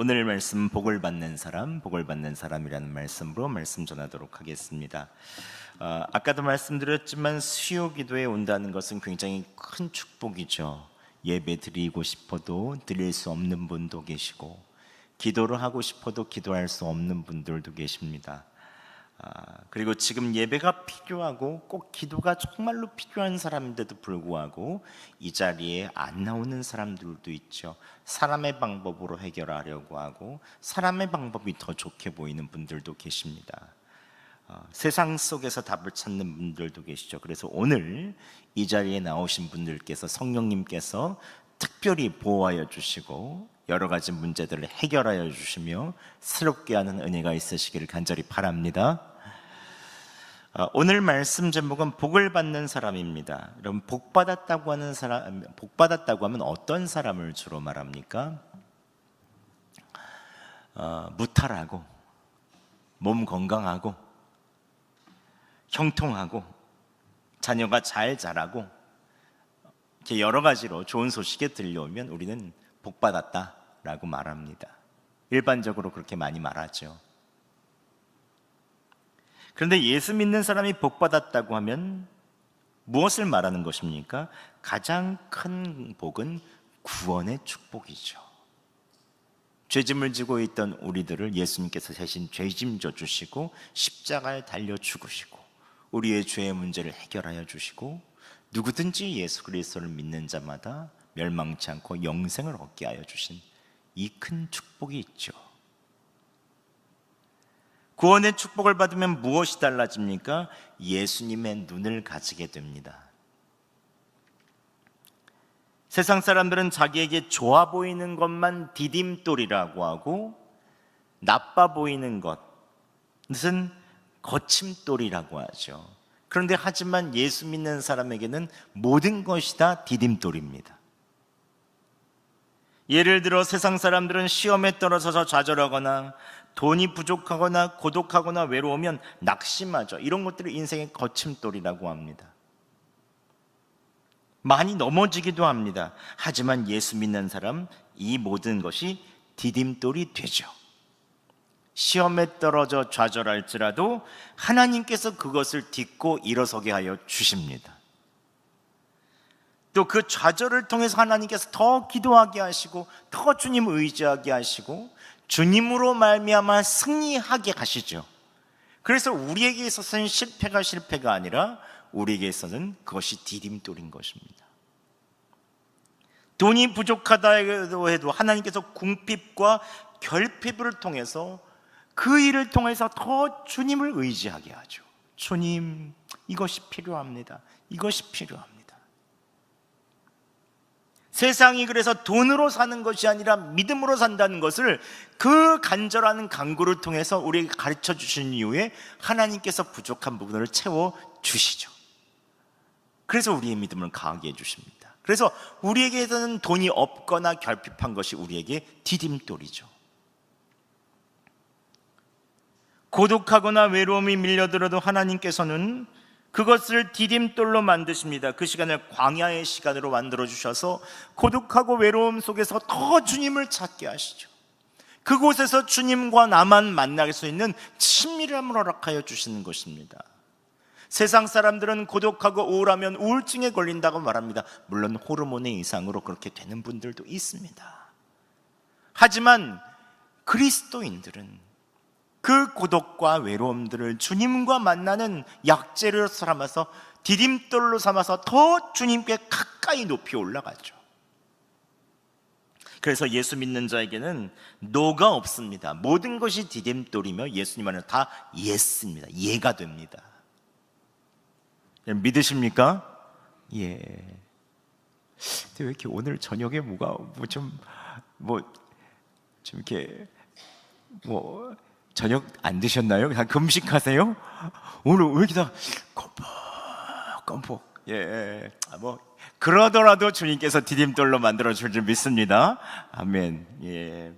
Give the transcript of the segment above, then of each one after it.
오늘 말씀 복을 받는 사람이라는 말씀으로 말씀 전하도록 하겠습니다. 아까도 말씀드렸지만 수요 기도에 온다는 것은 굉장히 큰 축복이죠. 예배 드리고 싶어도 드릴 수 없는 분도 계시고, 기도를 하고 싶어도 기도할 수 없는 분들도 계십니다. 그리고 지금 예배가 필요하고 꼭 기도가 정말로 필요한 사람인데도 불구하고 이 자리에 안 나오는 사람들도 있죠. 사람의 방법으로 해결하려고 하고 사람의 방법이 더 좋게 보이는 분들도 계십니다. 세상 속에서 답을 찾는 분들도 계시죠. 그래서 오늘 이 자리에 나오신 분들께서 성령님께서 특별히 보호하여 주시고 여러 가지 문제들을 해결하여 주시며 새롭게 하는 은혜가 있으시기를 간절히 바랍니다. 오늘 말씀 제목은 복을 받는 사람입니다. 여러분, 복받았다고 하면 어떤 사람을 주로 말합니까? 무탈하고 몸 건강하고 형통하고 자녀가 잘 자라고 이렇게 여러 가지로 좋은 소식이 들려오면 우리는 복받았다라고 말합니다. 일반적으로 그렇게 많이 말하죠. 그런데 예수 믿는 사람이 복받았다고 하면 무엇을 말하는 것입니까? 가장 큰 복은 구원의 축복이죠. 죄짐을 지고 있던 우리들을 예수님께서 대신 죄짐 져주시고 십자가에 달려 죽으시고 우리의 죄의 문제를 해결하여 주시고 누구든지 예수 그리스도를 믿는 자마다 멸망치 않고 영생을 얻게 하여 주신 이 큰 축복이 있죠. 구원의 축복을 받으면 무엇이 달라집니까? 예수님의 눈을 가지게 됩니다. 세상 사람들은 자기에게 좋아 보이는 것만 디딤돌이라고 하고 나빠 보이는 것은 거침돌이라고 하죠. 그런데 하지만 예수 믿는 사람에게는 모든 것이 다 디딤돌입니다. 예를 들어 세상 사람들은 시험에 떨어져서 좌절하거나 돈이 부족하거나 고독하거나 외로우면 낙심하죠. 이런 것들을 인생의 거침돌이라고 합니다. 많이 넘어지기도 합니다. 하지만 예수 믿는 사람, 이 모든 것이 디딤돌이 되죠. 시험에 떨어져 좌절할지라도 하나님께서 그것을 딛고 일어서게 하여 주십니다. 또 그 좌절을 통해서 하나님께서 더 기도하게 하시고 더 주님을 의지하게 하시고 주님으로 말미암아 승리하게 하시죠. 그래서 우리에게 있어서는 실패가 아니라 우리에게 있어서는 그것이 디딤돌인 것입니다. 돈이 부족하다 해도 하나님께서 궁핍과 결핍을 통해서 그 일을 통해서 더 주님을 의지하게 하죠. 주님, 이것이 필요합니다. 이것이 필요합니다. 세상이 그래서 돈으로 사는 것이 아니라 믿음으로 산다는 것을 그 간절한 간구를 통해서 우리에게 가르쳐 주신 이후에 하나님께서 부족한 부분을 채워 주시죠. 그래서 우리의 믿음을 강하게 해주십니다. 그래서 우리에게서는 돈이 없거나 결핍한 것이 우리에게 디딤돌이죠. 고독하거나 외로움이 밀려들어도 하나님께서는 그것을 디딤돌로 만드십니다. 그 시간을 광야의 시간으로 만들어 주셔서 고독하고 외로움 속에서 더 주님을 찾게 하시죠. 그곳에서 주님과 나만 만날 수 있는 친밀함을 허락하여 주시는 것입니다. 세상 사람들은 고독하고 우울하면 우울증에 걸린다고 말합니다. 물론 호르몬의 이상으로 그렇게 되는 분들도 있습니다. 하지만 그리스도인들은 그 고독과 외로움들을 주님과 만나는 약재로 삼아서 디딤돌로 삼아서 더 주님께 가까이 높이 올라가죠. 그래서 예수 믿는 자에게는 노가 없습니다. 모든 것이 디딤돌이며 예수님 안에 다 예스입니다. 예가 됩니다. 믿으십니까? 예. 근데 왜 이렇게 오늘 저녁에 뭐가 좀 이렇게 저녁 안 드셨나요? 그냥 금식하세요? 오늘 왜 이렇게 다 껌뻑. 예. 그러더라도 주님께서 디딤돌로 만들어 줄 줄 믿습니다. 아멘. 예.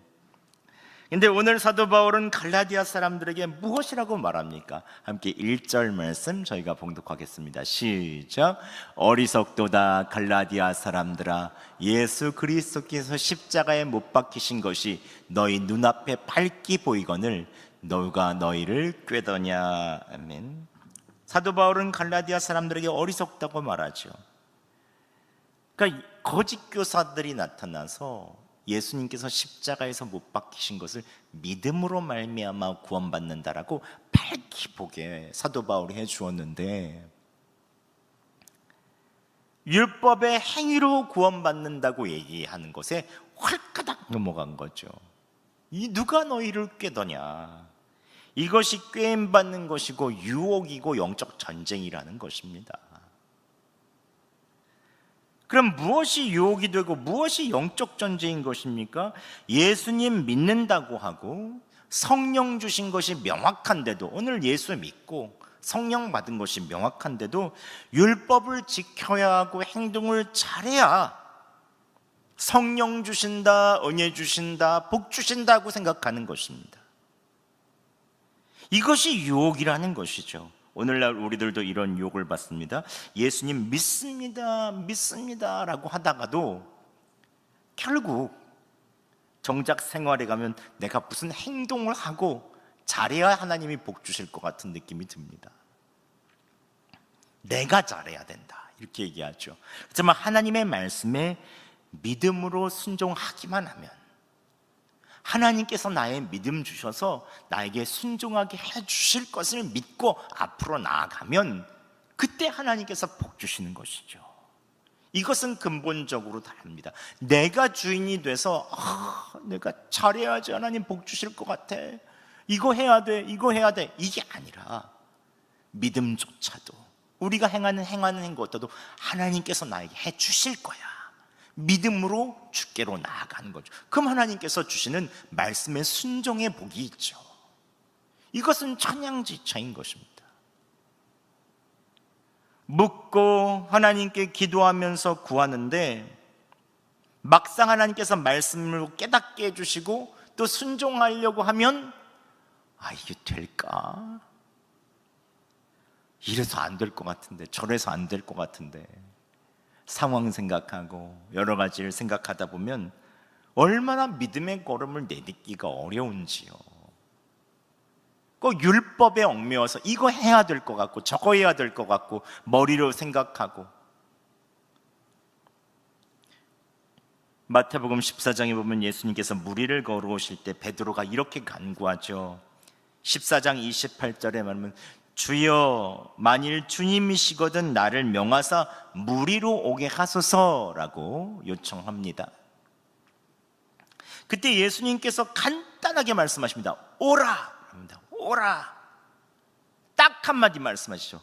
근데 오늘 사도 바울은 갈라디아 사람들에게 무엇이라고 말합니까? 함께 1절 말씀 저희가 봉독하겠습니다. 시작. 어리석도다 갈라디아 사람들아, 예수 그리스도께서 십자가에 못 박히신 것이 너희 눈앞에 밝게 보이거늘 너가 너희를 꾀더냐. 아멘. 사도 바울은 갈라디아 사람들에게 어리석다고 말하죠. 그러니까 거짓 교사들이 나타나서 예수님께서 십자가에서 못 박히신 것을 믿음으로 말미암아 구원받는다라고 밝히 보게 사도 바울이 해주었는데, 율법의 행위로 구원받는다고 얘기하는 것에 헐까닥 넘어간 거죠. 이 누가 너희를 꾀더냐. 이것이 꾀임받는 것이고 유혹이고 영적 전쟁이라는 것입니다. 그럼 무엇이 유혹이 되고 무엇이 영적 전쟁인 것입니까? 예수님 믿는다고 하고 성령 주신 것이 명확한데도, 오늘 예수 믿고 성령 받은 것이 명확한데도 율법을 지켜야 하고 행동을 잘해야 성령 주신다, 은혜 주신다, 복 주신다고 생각하는 것입니다. 이것이 유혹이라는 것이죠. 오늘날 우리들도 이런 유혹을 받습니다. 예수님 믿습니다, 믿습니다 라고 하다가도 결국 정작 생활에 가면 내가 무슨 행동을 하고 잘해야 하나님이 복 주실 것 같은 느낌이 듭니다. 내가 잘해야 된다 이렇게 얘기하죠. 하지만 하나님의 말씀에 믿음으로 순종하기만 하면, 하나님께서 나의 믿음 주셔서 나에게 순종하게 해주실 것을 믿고 앞으로 나아가면 그때 하나님께서 복 주시는 것이죠. 이것은 근본적으로 다릅니다. 내가 주인이 돼서 내가 잘해야지 하나님 복 주실 것 같아, 이거 해야 돼, 이거 해야 돼, 이게 아니라 믿음조차도, 우리가 행하는 행것도 하나님께서 나에게 해주실 거야, 믿음으로 주께로 나아가는 거죠. 그럼 하나님께서 주시는 말씀의 순종의 복이 있죠. 이것은 천양지차인 것입니다. 묻고 하나님께 기도하면서 구하는데 막상 하나님께서 말씀을 깨닫게 해주시고 또 순종하려고 하면 이게 될까? 이래서 안 될 것 같은데, 저래서 안 될 것 같은데, 상황 생각하고 여러 가지를 생각하다 보면 얼마나 믿음의 걸음을 내딛기가 어려운지요. 꼭 율법에 얽매여서 이거 해야 될 것 같고 저거 해야 될 것 같고 머리로 생각하고. 마태복음 14장에 보면 예수님께서 무리를 걸어오실 때 베드로가 이렇게 간구하죠. 14장 28절에 말하면 주여 만일 주님이시거든 나를 명하사 무리로 오게 하소서라고 요청합니다. 그때 예수님께서 간단하게 말씀하십니다. 오라! 오라! 딱 한마디 말씀하시죠.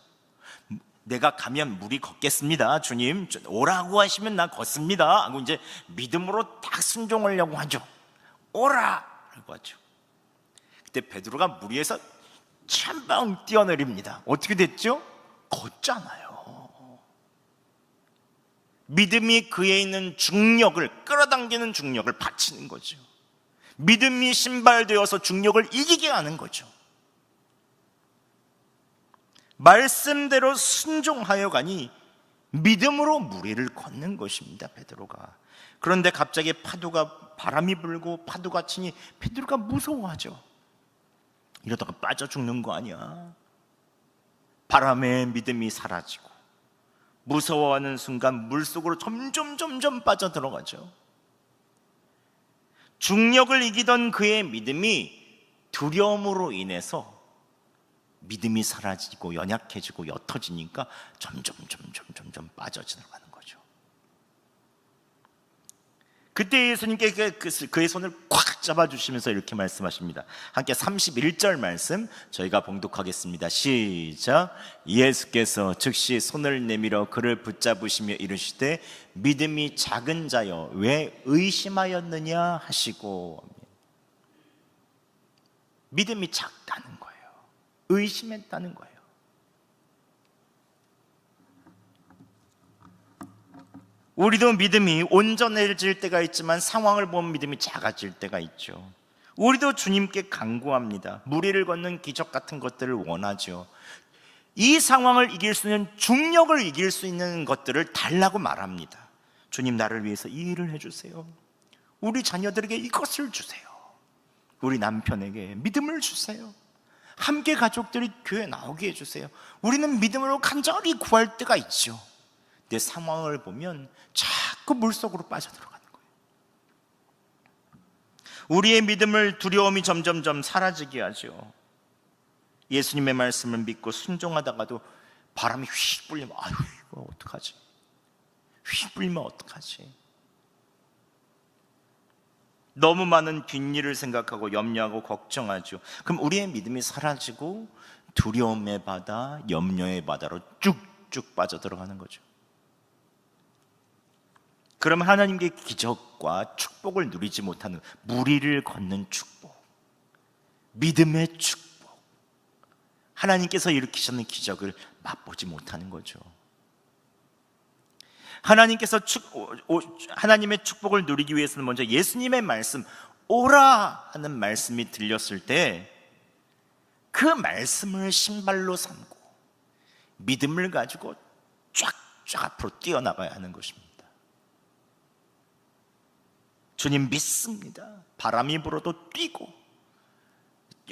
내가 가면 무리 걷겠습니다. 주님 오라고 하시면 나 걷습니다 하고 이제 믿음으로 딱 순종하려고 하죠. 오라! 라고 하죠. 그때 베드로가 무리에서 찬방 뛰어내립니다. 어떻게 됐죠? 걷잖아요. 믿음이 그에 있는 중력을, 끌어당기는 중력을 바치는 거죠. 믿음이 신발되어서 중력을 이기게 하는 거죠. 말씀대로 순종하여 가니 믿음으로 무리를 걷는 것입니다, 베드로가. 그런데 갑자기 바람이 불고 파도가 치니 베드로가 무서워하죠. 이러다가 빠져 죽는 거 아니야? 바람에 믿음이 사라지고 무서워하는 순간 물속으로 점점 빠져들어가죠. 중력을 이기던 그의 믿음이 두려움으로 인해서 믿음이 사라지고 연약해지고 옅어지니까 점점 빠져들어가는 거죠. 그때 예수님께 그의 손을 꽉 잡아주시면서 이렇게 말씀하십니다. 함께 31절 말씀 저희가 봉독하겠습니다. 시작. 예수께서 즉시 손을 내밀어 그를 붙잡으시며 이르시되 믿음이 작은 자여 왜 의심하였느냐 하시고. 믿음이 작다는 거예요. 의심했다는 거예요. 우리도 믿음이 온전해질 때가 있지만 상황을 보면 믿음이 작아질 때가 있죠. 우리도 주님께 간구합니다. 무리를 걷는 기적 같은 것들을 원하죠. 이 상황을 이길 수 있는, 중력을 이길 수 있는 것들을 달라고 말합니다. 주님, 나를 위해서 이 일을 해주세요. 우리 자녀들에게 이것을 주세요. 우리 남편에게 믿음을 주세요. 함께 가족들이 교회 나오게 해주세요. 우리는 믿음으로 간절히 구할 때가 있죠. 내 상황을 보면 자꾸 물속으로 빠져들어가는 거예요. 우리의 믿음을 두려움이 점점점 사라지게 하죠. 예수님의 말씀을 믿고 순종하다가도 바람이 휙 불리면 아유, 이거 어떡하지? 휙 불리면 어떡하지? 너무 많은 뒷일을 생각하고 염려하고 걱정하죠. 그럼 우리의 믿음이 사라지고 두려움의 바다, 염려의 바다로 쭉쭉 빠져들어가는 거죠. 그럼 하나님께 기적과 축복을 누리지 못하는, 무리를 걷는 축복, 믿음의 축복, 하나님께서 일으키시는 기적을 맛보지 못하는 거죠. 하나님의 축복을 누리기 위해서는 먼저 예수님의 말씀, 오라 하는 말씀이 들렸을 때 그 말씀을 신발로 삼고 믿음을 가지고 쫙쫙 앞으로 뛰어나가야 하는 것입니다. 주님 믿습니다. 바람이 불어도 뛰고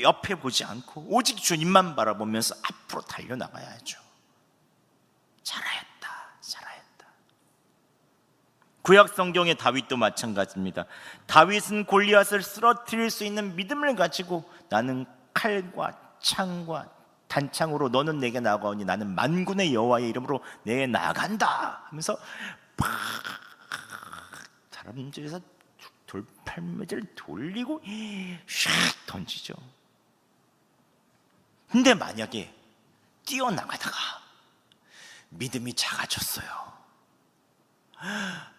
옆에 보지 않고 오직 주님만 바라보면서 앞으로 달려나가야죠. 잘하였다. 구약 성경의 다윗도 마찬가지입니다. 다윗은 골리앗을 쓰러뜨릴 수 있는 믿음을 가지고 나는 칼과 창과 단창으로 너는 내게 나아가오니 나는 만군의 여호와의 이름으로 내게 나아간다 하면서 팍 사람들에서 돌팔매를 돌리고 샥 던지죠. 근데 만약에 뛰어나가다가 믿음이 작아졌어요.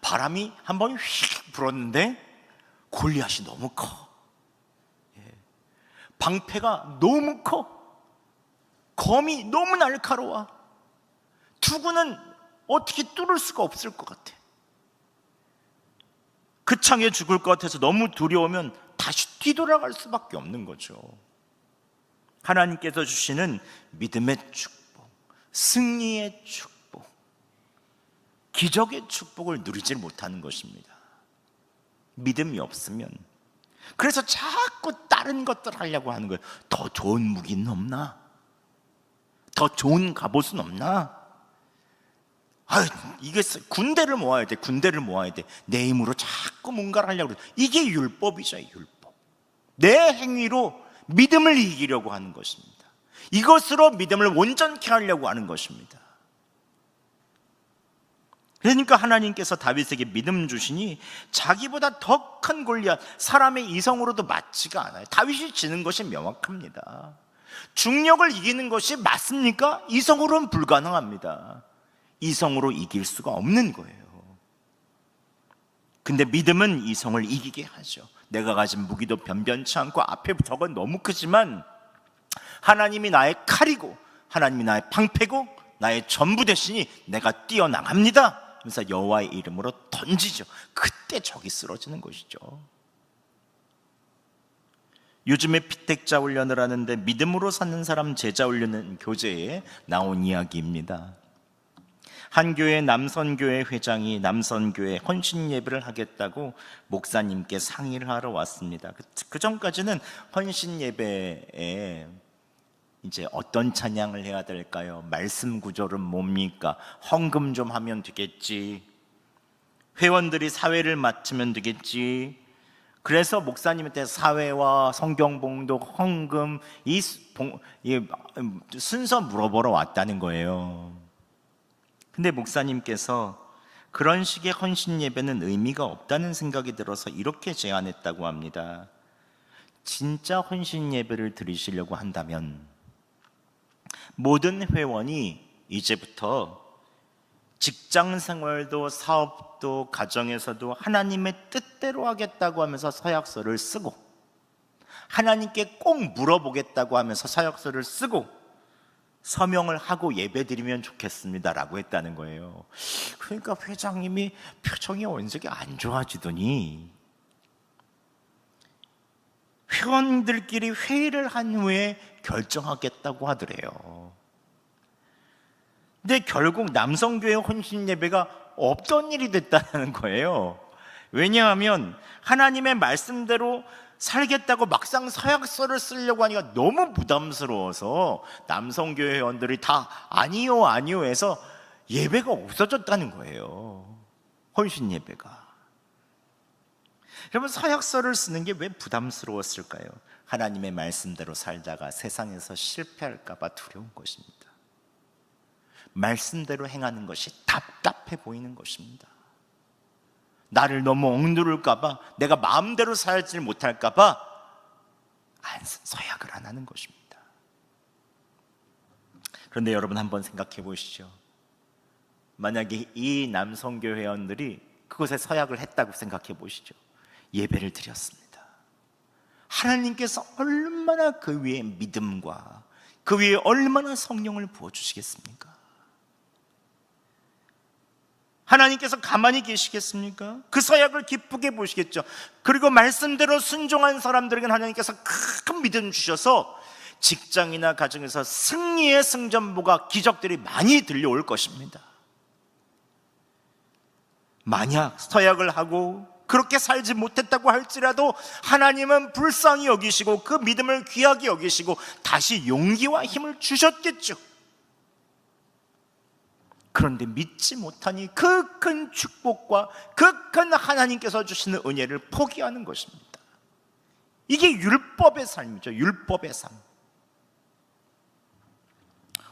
바람이 한번 휙 불었는데 골리앗이 너무 커. 방패가 너무 커. 검이 너무 날카로워. 투구는 어떻게 뚫을 수가 없을 것 같아. 그 창에 죽을 것 같아서 너무 두려우면 다시 뒤돌아갈 수밖에 없는 거죠. 하나님께서 주시는 믿음의 축복, 승리의 축복, 기적의 축복을 누리질 못하는 것입니다. 믿음이 없으면. 그래서 자꾸 다른 것들 하려고 하는 거예요. 더 좋은 무기는 없나? 더 좋은 갑옷은 없나? 이게 군대를 모아야 돼. 내 힘으로 자꾸 뭔가를 하려고 그래. 이게 율법이죠, 율법. 내 행위로 믿음을 이기려고 하는 것입니다. 이것으로 믿음을 온전케 하려고 하는 것입니다. 그러니까 하나님께서 다윗에게 믿음 주시니 자기보다 더 큰 골리앗, 사람의 이성으로도 맞지가 않아요. 다윗이 지는 것이 명확합니다. 중력을 이기는 것이 맞습니까? 이성으로는 불가능합니다. 이성으로 이길 수가 없는 거예요. 근데 믿음은 이성을 이기게 하죠. 내가 가진 무기도 변변치 않고 앞에 적은 너무 크지만 하나님이 나의 칼이고 하나님이 나의 방패고 나의 전부 되시니 내가 뛰어나갑니다. 그래서 여호와의 이름으로 던지죠. 그때 적이 쓰러지는 것이죠. 요즘에 피택자 훈련을 하는데 믿음으로 사는 사람 제자 훈련은 교재에 나온 이야기입니다. 한 교회 남선교회 회장이 남선교회 헌신 예배를 하겠다고 목사님께 상의를 하러 왔습니다. 그 전까지는 헌신 예배에 이제 어떤 찬양을 해야 될까요? 말씀 구절은 뭡니까? 헌금 좀 하면 되겠지. 회원들이 사회를 맡으면 되겠지. 그래서 목사님한테 사회와 성경봉독, 헌금 이 순서 물어보러 왔다는 거예요. 근데 목사님께서 그런 식의 헌신 예배는 의미가 없다는 생각이 들어서 이렇게 제안했다고 합니다. 진짜 헌신 예배를 드리시려고 한다면 모든 회원이 이제부터 직장 생활도 사업도 가정에서도 하나님의 뜻대로 하겠다고 하면서 서약서를 쓰고 하나님께 꼭 물어보겠다고 하면서 서약서를 쓰고 서명을 하고 예배드리면 좋겠습니다라고 했다는 거예요. 그러니까 회장님이 표정이 언제게 안 좋아지더니 회원들끼리 회의를 한 후에 결정하겠다고 하더래요. 근데 결국 남성교회 혼신 예배가 없던 일이 됐다는 거예요. 왜냐하면 하나님의 말씀대로 살겠다고 막상 서약서를 쓰려고 하니까 너무 부담스러워서 남성교회 회원들이 다 아니요 아니요 해서 예배가 없어졌다는 거예요. 혼신 예배가. 여러분, 서약서를 쓰는 게 왜 부담스러웠을까요? 하나님의 말씀대로 살다가 세상에서 실패할까 봐 두려운 것입니다. 말씀대로 행하는 것이 답답해 보이는 것입니다. 나를 너무 억누를까 봐, 내가 마음대로 살지 못할까 봐 서약을 안 하는 것입니다. 그런데 여러분, 한번 생각해 보시죠. 만약에 이 남성교회 회원들이 그곳에 서약을 했다고 생각해 보시죠. 예배를 드렸습니다. 하나님께서 얼마나 그 위에 믿음과 그 위에 얼마나 성령을 부어주시겠습니까? 하나님께서 가만히 계시겠습니까? 그 서약을 기쁘게 보시겠죠. 그리고 말씀대로 순종한 사람들에게는 하나님께서 큰 믿음 주셔서 직장이나 가정에서 승리의 승전보가, 기적들이 많이 들려올 것입니다. 만약 서약을 하고 그렇게 살지 못했다고 할지라도 하나님은 불쌍히 여기시고 그 믿음을 귀하게 여기시고 다시 용기와 힘을 주셨겠죠. 그런데 믿지 못하니 그 큰 축복과 그 큰 하나님께서 주시는 은혜를 포기하는 것입니다. 이게 율법의 삶이죠. 율법의 삶.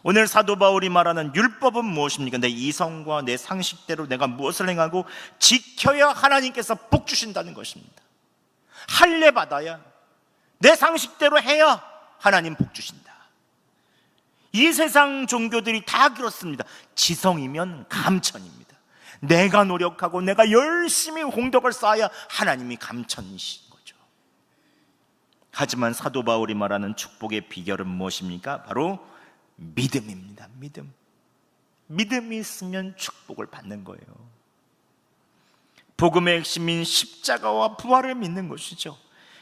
오늘 사도 바울이 말하는 율법은 무엇입니까? 내 이성과 내 상식대로 내가 무엇을 행하고 지켜야 하나님께서 복 주신다는 것입니다. 할례 받아야, 내 상식대로 해야 하나님 복 주신다. 이 세상 종교들이 다 그렇습니다. 지성이면 감천입니다. 내가 노력하고 내가 열심히 공덕을 쌓아야 하나님이 감천이신 거죠. 하지만 사도 바울이 말하는 축복의 비결은 무엇입니까? 바로 믿음입니다. 믿음이 있으면 축복을 받는 거예요. 복음의 핵심인 십자가와 부활을 믿는 것이죠.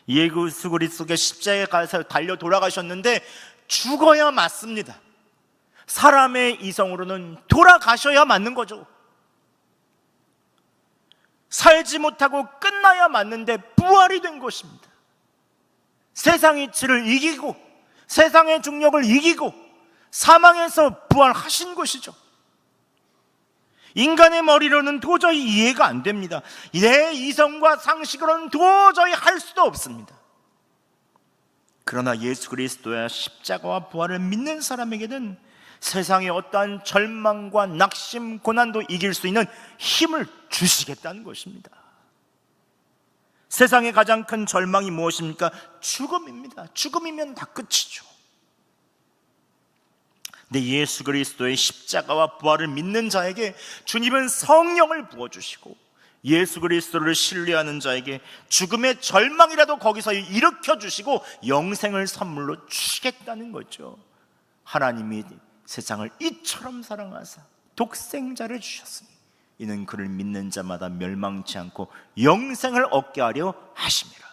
예수 그리스도가 십자가에 가서 달려 돌아가셨는데 죽어야 맞습니다. 사람의 이성으로는 돌아가셔야 맞는 거죠. 살지 못하고 끝나야 맞는데 부활이 된 것입니다. 세상의 이치를 이기고 세상의 중력을 이기고 사망에서 부활하신 것이죠. 인간의 머리로는 도저히 이해가 안 됩니다. 내 이성과 상식으로는 도저히 할 수도 없습니다. 그러나 예수 그리스도의 십자가와 부활을 믿는 사람에게는 세상의 어떠한 절망과 낙심, 고난도 이길 수 있는 힘을 주시겠다는 것입니다. 세상의 가장 큰 절망이 무엇입니까? 죽음입니다. 죽음이면 다 끝이죠. 근데 예수 그리스도의 십자가와 부활을 믿는 자에게 주님은 성령을 부어주시고 예수 그리스도를 신뢰하는 자에게 죽음의 절망이라도 거기서 일으켜 주시고 영생을 선물로 주시겠다는 거죠. 하나님이 세상을 이처럼 사랑하사 독생자를 주셨으니 이는 그를 믿는 자마다 멸망치 않고 영생을 얻게 하려 하심이라.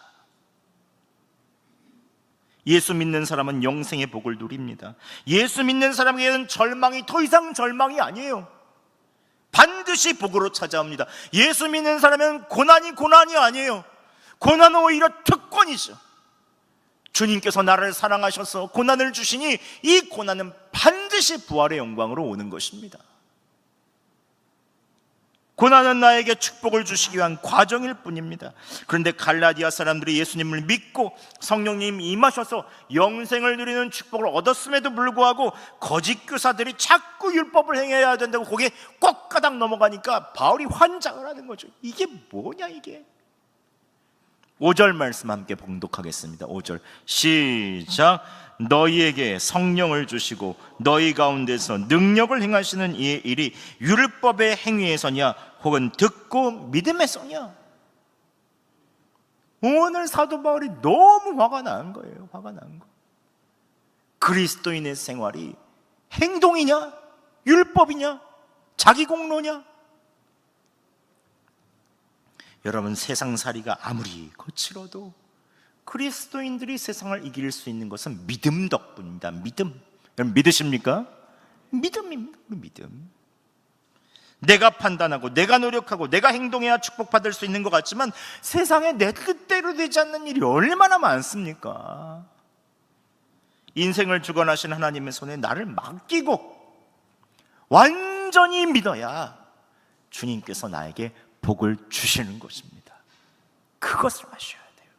예수 믿는 사람은 영생의 복을 누립니다. 예수 믿는 사람에게는 절망이 더 이상 절망이 아니에요. 반드시 복으로 찾아옵니다. 예수 믿는 사람은 고난이 아니에요. 고난은 오히려 특권이죠. 주님께서 나를 사랑하셔서 고난을 주시니 이 고난은 반드시 부활의 영광으로 오는 것입니다. 고난은 나에게 축복을 주시기 위한 과정일 뿐입니다. 그런데 갈라디아 사람들이 예수님을 믿고 성령님이 임하셔서 영생을 누리는 축복을 얻었음에도 불구하고 거짓 교사들이 자꾸 율법을 행해야 된다고 거기에 꽉가닥 넘어가니까 바울이 환장을 하는 거죠. 이게 뭐냐 이게. 5절 말씀 함께 봉독하겠습니다. 5절 시작. 너희에게 성령을 주시고 너희 가운데서 능력을 행하시는 이의 일이 율법의 행위에서냐 혹은 듣고 믿음에서냐. 오늘 사도 바울이 너무 화가 난 거예요. 화가 난 거. 그리스도인의 생활이 행동이냐 율법이냐 자기 공로냐. 여러분, 세상살이가 아무리 거칠어도 그리스도인들이 세상을 이길 수 있는 것은 믿음 덕분입니다. 믿음. 여러분 믿으십니까? 믿음입니다. 믿음. 내가 판단하고 내가 노력하고 내가 행동해야 축복받을 수 있는 것 같지만 세상에 내 뜻대로 되지 않는 일이 얼마나 많습니까? 인생을 주관하신 하나님의 손에 나를 맡기고 완전히 믿어야 주님께서 나에게 복을 주시는 것입니다. 그것을 아셔야 돼요.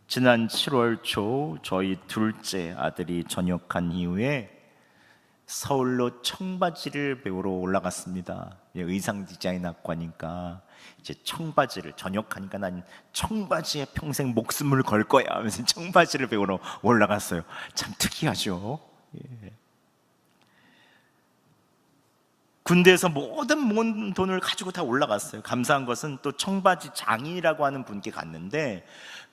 지난 7월 초 저희 둘째 아들이 전역한 이후에 서울로 청바지를 배우러 올라갔습니다. 의상 디자인 학과니까 이제 청바지를, 전역하니까 난 청바지에 평생 목숨을 걸 거야 하면서 청바지를 배우러 올라갔어요. 참 특이하죠. 예. 군대에서 모든 돈을 가지고 다 올라갔어요. 감사한 것은 또 청바지 장인이라고 하는 분께 갔는데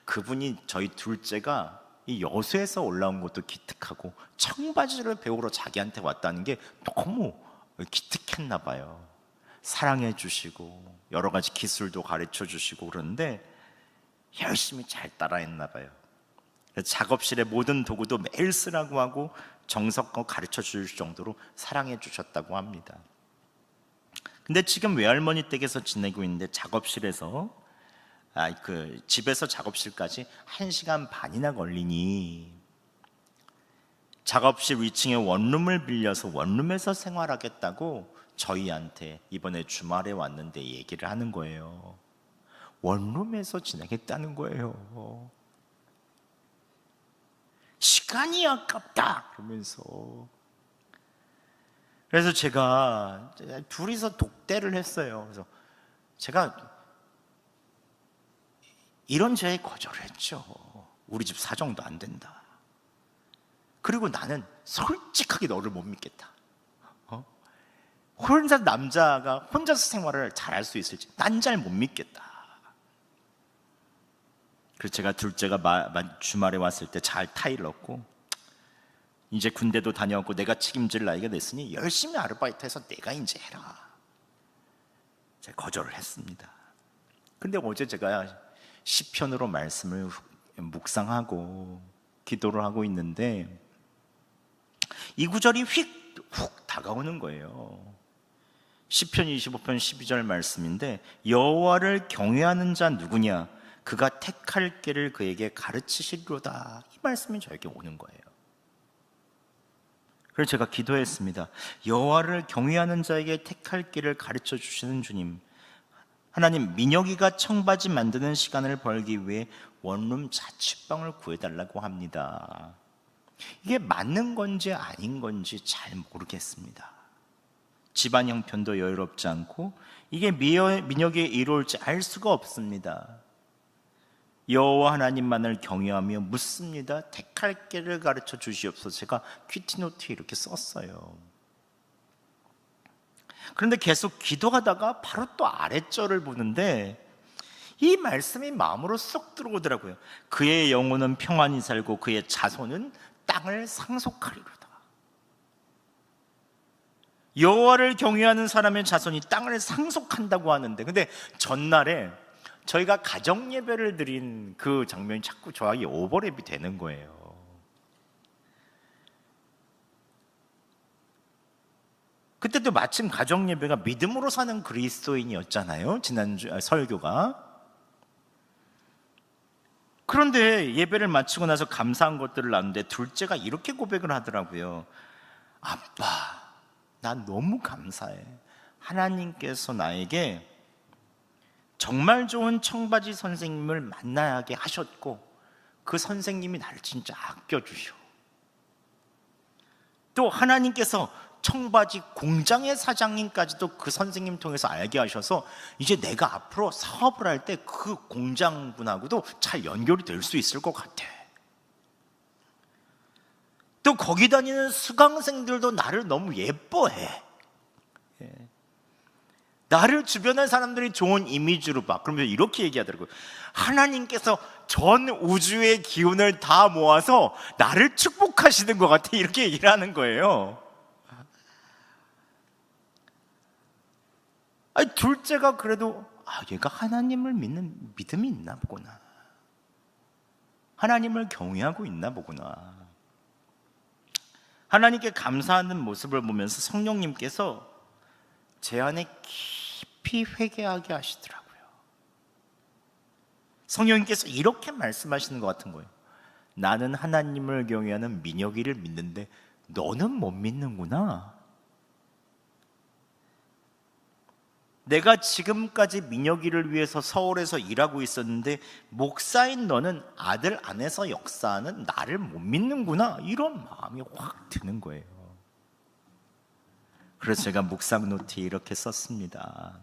그분이 저희 둘째가 이 여수에서 올라온 것도 기특하고 청바지를 배우러 자기한테 왔다는 게 너무 기특했나 봐요. 사랑해 주시고 여러 가지 기술도 가르쳐 주시고 그러는데 열심히 잘 따라했나 봐요. 작업실의 모든 도구도 매일 쓰라고 하고 정성껏 가르쳐 줄 정도로 사랑해 주셨다고 합니다. 근데 지금 외할머니 댁에서 지내고 있는데 작업실에서 집에서 작업실까지 1시간 반이나 걸리니 작업실 위층에 원룸을 빌려서 원룸에서 생활하겠다고 저희한테 이번에 주말에 왔는데 얘기를 하는 거예요. 원룸에서 지내겠다는 거예요. 시간이 아깝다 그러면서. 그래서 제가 둘이서 독대를 했어요. 그래서 제가 이런 제에 거절을 했죠. 우리 집 사정도 안 된다. 그리고 나는 솔직하게 너를 못 믿겠다. 혼자 남자가 혼자서 생활을 잘할 수 있을지 난 잘 못 믿겠다. 그래서 제가 둘째가 주말에 왔을 때 잘 타일렀고 이제 군대도 다녀왔고 내가 책임질 나이가 됐으니 열심히 아르바이트해서 내가 이제 해라. 제가 거절을 했습니다. 근데 어제 제가 시편으로 말씀을 묵상하고 기도를 하고 있는데 이 구절이 훅 다가오는 거예요. 시편 25편 12절 말씀인데 여호와를 경외하는 자 누구냐? 그가 택할 길을 그에게 가르치시리로다. 이 말씀이 저에게 오는 거예요. 그래서 제가 기도했습니다. 여호와를 경외하는 자에게 택할 길을 가르쳐 주시는 주님, 하나님, 민혁이가 청바지 만드는 시간을 벌기 위해 원룸 자취방을 구해달라고 합니다. 이게 맞는 건지 아닌 건지 잘 모르겠습니다. 집안 형편도 여유롭지 않고 이게 민혁이의 이룰지 알 수가 없습니다. 여호와 하나님만을 경외하며 묻습니다. 택할 길을 가르쳐 주시옵소서. 제가 퀴티노트에 이렇게 썼어요. 그런데 계속 기도하다가 바로 또 아랫절을 보는데 이 말씀이 마음으로 쏙 들어오더라고요. 그의 영혼은 평안히 살고 그의 자손은 땅을 상속하리로다. 여호와를 경외하는 사람의 자손이 땅을 상속한다고 하는데, 근데 전날에 저희가 가정 예배를 드린 그 장면이 자꾸 저에게 오버랩이 되는 거예요. 그때도 마침 가정 예배가 믿음으로 사는 그리스도인이었잖아요. 지난주 설교가. 그런데 예배를 마치고 나서 감사한 것들을 나누는데 둘째가 이렇게 고백을 하더라고요. 아빠, 나 너무 감사해. 하나님께서 나에게 정말 좋은 청바지 선생님을 만나게 하셨고 그 선생님이 나를 진짜 아껴주셔. 또 하나님께서 청바지 공장의 사장님까지도 그 선생님 통해서 알게 하셔서 이제 내가 앞으로 사업을 할 때 그 공장분하고도 잘 연결이 될 수 있을 것 같아. 또 거기 다니는 수강생들도 나를 너무 예뻐해. 나를 주변의 사람들이 좋은 이미지로 봐. 그러면 이렇게 얘기하더라고요. 하나님께서 전 우주의 기운을 다 모아서 나를 축복하시는 것 같아. 이렇게 얘기를 하는 거예요. 아니, 둘째가 그래도 얘가 하나님을 믿는 믿음이 있나 보구나. 하나님을 경외하고 있나 보구나. 하나님께 감사하는 모습을 보면서 성령님께서 제 안에 깊이 회개하게 하시더라고요. 성령님께서 이렇게 말씀하시는 것 같은 거예요. 나는 하나님을 경외하는 민혁이를 믿는데 너는 못 믿는구나. 내가 지금까지 민혁이를 위해서 서울에서 일하고 있었는데 목사인 너는 아들 안에서 역사하는 나를 못 믿는구나. 이런 마음이 확 드는 거예요. 그래서 제가 묵상 노트에 이렇게 썼습니다.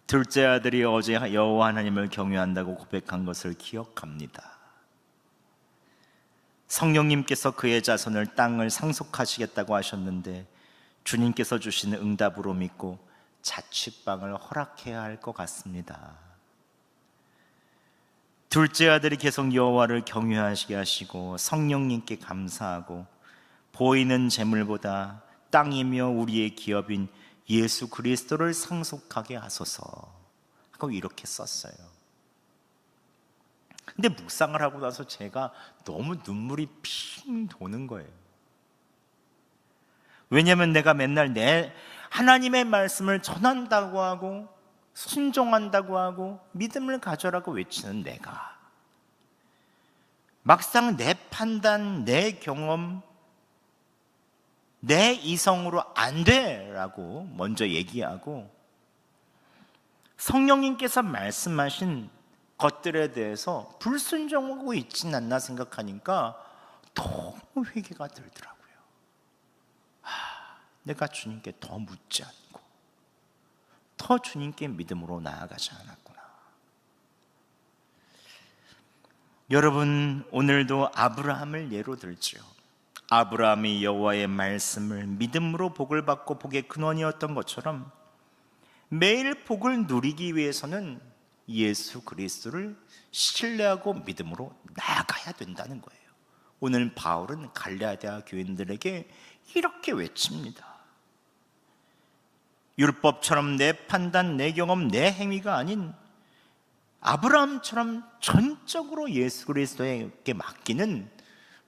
둘째 아들이 어제 여호와 하나님을 경외한다고 고백한 것을 기억합니다. 성령님께서 그의 자손을 땅을 상속하시겠다고 하셨는데 주님께서 주시는 응답으로 믿고 자취방을 허락해야 할 것 같습니다. 둘째 아들이 계속 여호와를 경외하시게 하시고 성령님께 감사하고 보이는 재물보다 땅이며 우리의 기업인 예수 그리스도를 상속하게 하소서 하고 이렇게 썼어요. 근데 묵상을 하고 나서 제가 너무 눈물이 핑 도는 거예요. 왜냐하면 내가 맨날 내 하나님의 말씀을 전한다고 하고 순종한다고 하고 믿음을 가져라고 외치는 내가 막상 내 판단, 내 경험, 내 이성으로 안 돼라고 먼저 얘기하고 성령님께서 말씀하신 것들에 대해서 불순종하고 있지는 않나 생각하니까 너무 회개가 들더라고요. 내가 주님께 더 묻지 않고 더 주님께 믿음으로 나아가지 않았구나. 여러분, 오늘도 아브라함을 예로 들지요. 아브라함이 여호와의 말씀을 믿음으로 복을 받고 복의 근원이었던 것처럼 매일 복을 누리기 위해서는 예수 그리스도를 신뢰하고 믿음으로 나아가야 된다는 거예요. 오늘 바울은 갈라디아 교인들에게 이렇게 외칩니다. 율법처럼 내 판단, 내 경험, 내 행위가 아닌 아브라함처럼 전적으로 예수 그리스도에게 맡기는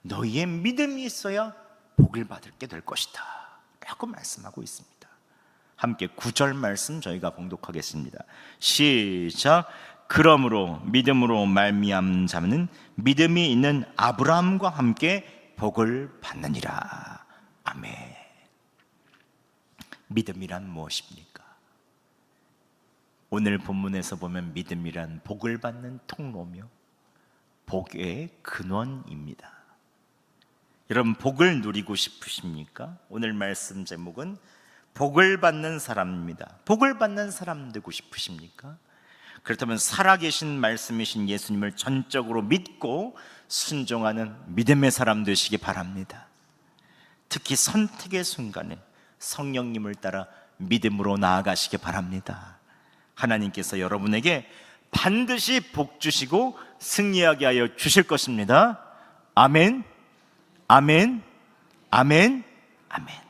너희의 믿음이 있어야 복을 받을 게 될 것이다 라고 말씀하고 있습니다. 함께 9절 말씀 저희가 봉독하겠습니다. 시작. 그러므로 믿음으로 말미암은 자는 믿음이 있는 아브라함과 함께 복을 받느니라. 아멘. 믿음이란 무엇입니까? 오늘 본문에서 보면 믿음이란 복을 받는 통로며 복의 근원입니다. 여러분, 복을 누리고 싶으십니까? 오늘 말씀 제목은 복을 받는 사람입니다. 복을 받는 사람 되고 싶으십니까? 그렇다면 살아계신 말씀이신 예수님을 전적으로 믿고 순종하는 믿음의 사람 되시기 바랍니다. 특히 선택의 순간에 성령님을 따라 믿음으로 나아가시기 바랍니다. 하나님께서 여러분에게 반드시 복 주시고 승리하게 하여 주실 것입니다. 아멘, 아멘, 아멘, 아멘.